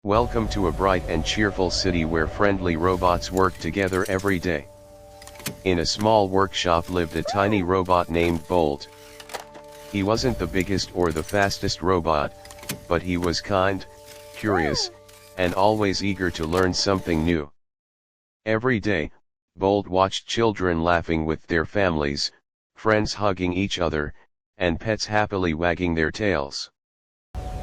Welcome to a bright and cheerful city where friendly robots work together every day. In a small workshop lived a tiny robot named Bolt. He wasn't the biggest or the fastest robot, but he was kind, curious, and always eager to learn something new. Every day, Bolt watched children laughing with their families, friends hugging each other, and pets happily wagging their tails.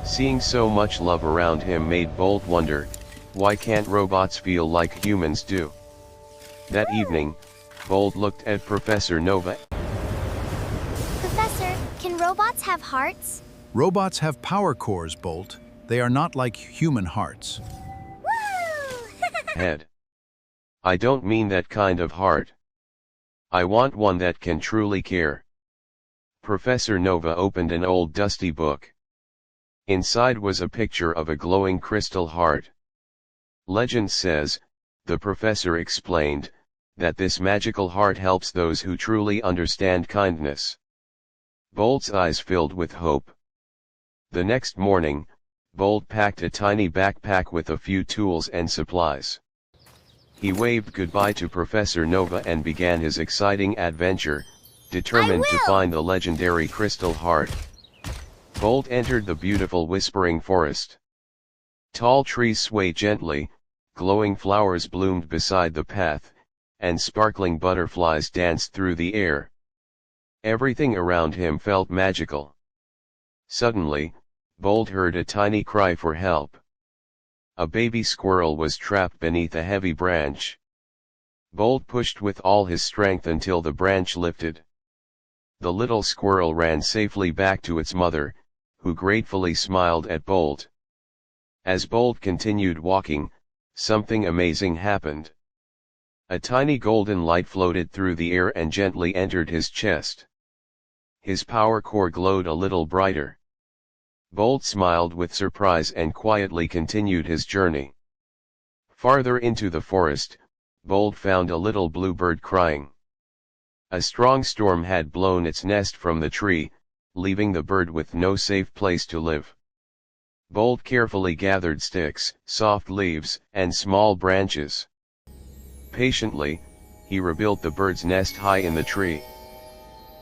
Seeing so much love around him made Bolt wonder, why can't robots feel like humans do? That evening, Bolt looked at Professor Nova. Professor, can robots have hearts? Robots have power cores, Bolt. They are not like human hearts. Woo! Head. I don't mean that kind of heart. I want one that can truly care. Professor Nova opened an old dusty book. Inside was a picture of a glowing crystal heart. Legend says, the professor explained, that this magical heart helps those who truly understand kindness. Bolt's eyes filled with hope. The next morning, Bolt packed a tiny backpack with a few tools and supplies. He waved goodbye to Professor Nova and began his exciting adventure, determined to find the legendary crystal heart. Bolt entered the beautiful whispering forest. Tall trees swayed gently, glowing flowers bloomed beside the path, and sparkling butterflies danced through the air. Everything around him felt magical. Suddenly, Bolt heard a tiny cry for help. A baby squirrel was trapped beneath a heavy branch. Bolt pushed with all his strength until the branch lifted. The little squirrel ran safely back to its mother, who gratefully smiled at Bolt. As Bolt continued walking, something amazing happened. A tiny golden light floated through the air and gently entered his chest. His power core glowed a little brighter. Bolt smiled with surprise and quietly continued his journey. Farther into the forest, Bolt found a little bluebird crying. A strong storm had blown its nest from the tree, leaving the bird with no safe place to live. Bolt carefully gathered sticks, soft leaves, and small branches. Patiently, he rebuilt the bird's nest high in the tree.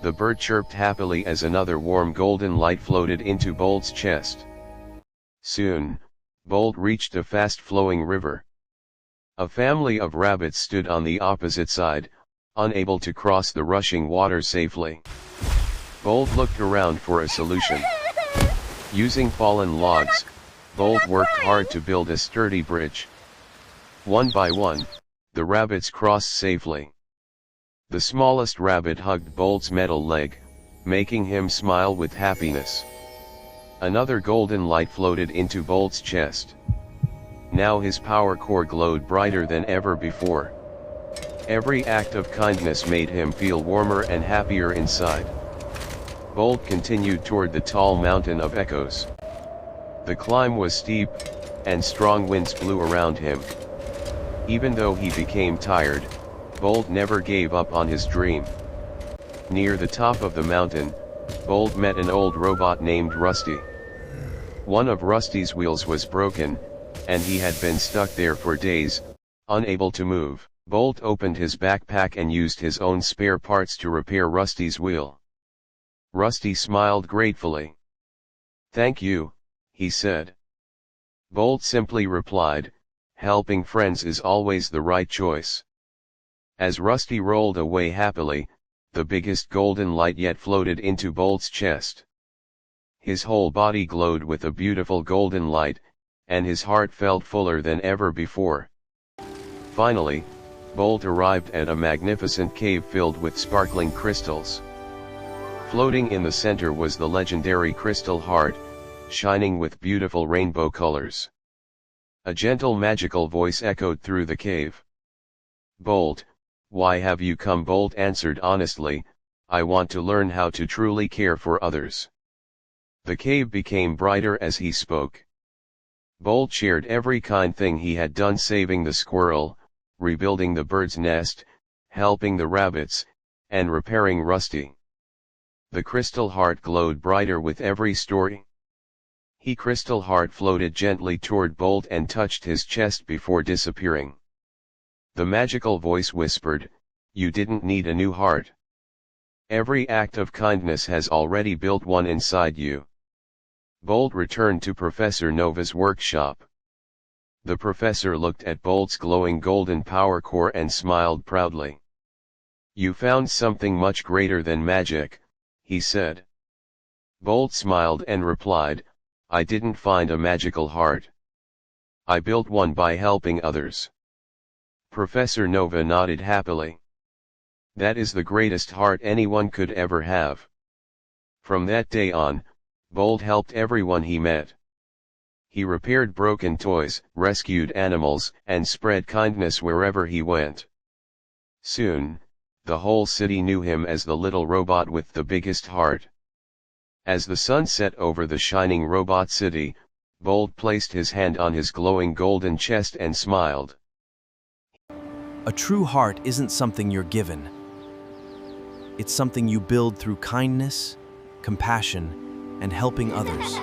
The bird chirped happily as another warm golden light floated into Bolt's chest. Soon, Bolt reached a fast-flowing river. A family of rabbits stood on the opposite side, unable to cross the rushing water safely. Bolt looked around for a solution. Using fallen logs, Bolt worked hard to build a sturdy bridge. One by one, the rabbits crossed safely. The smallest rabbit hugged Bolt's metal leg, making him smile with happiness. Another golden light floated into Bolt's chest. Now his power core glowed brighter than ever before. Every act of kindness made him feel warmer and happier inside. Bolt continued toward the tall mountain of echoes. The climb was steep, and strong winds blew around him. Even though he became tired, Bolt never gave up on his dream. Near the top of the mountain, Bolt met an old robot named Rusty. One of Rusty's wheels was broken, and he had been stuck there for days, unable to move. Bolt opened his backpack and used his own spare parts to repair Rusty's wheel. Rusty smiled gratefully. "Thank you," he said. Bolt simply replied, "Helping friends is always the right choice." As Rusty rolled away happily, the biggest golden light yet floated into Bolt's chest. His whole body glowed with a beautiful golden light, and his heart felt fuller than ever before. Finally, Bolt arrived at a magnificent cave filled with sparkling crystals. Floating in the center was the legendary crystal heart, shining with beautiful rainbow colors. A gentle magical voice echoed through the cave. "Bolt, why have you come?" Bolt answered honestly, "I want to learn how to truly care for others." The cave became brighter as he spoke. Bolt shared every kind thing he had done, saving the squirrel, rebuilding the bird's nest, helping the rabbits, and repairing Rusty. The crystal heart glowed brighter with every story. His crystal heart floated gently toward Bolt and touched his chest before disappearing. The magical voice whispered, "You didn't need a new heart. Every act of kindness has already built one inside you." Bolt returned to Professor Nova's workshop. The professor looked at Bolt's glowing golden power core and smiled proudly. "You found something much greater than magic," he said. Bolt smiled and replied, "I didn't find a magical heart. I built one by helping others." Professor Nova nodded happily. "That is the greatest heart anyone could ever have." From that day on, Bolt helped everyone he met. He repaired broken toys, rescued animals, and spread kindness wherever he went. Soon, the whole city knew him as the little robot with the biggest heart. As the sun set over the shining robot city, Bolt placed his hand on his glowing golden chest and smiled. A true heart isn't something you're given. It's something you build through kindness, compassion, and helping others.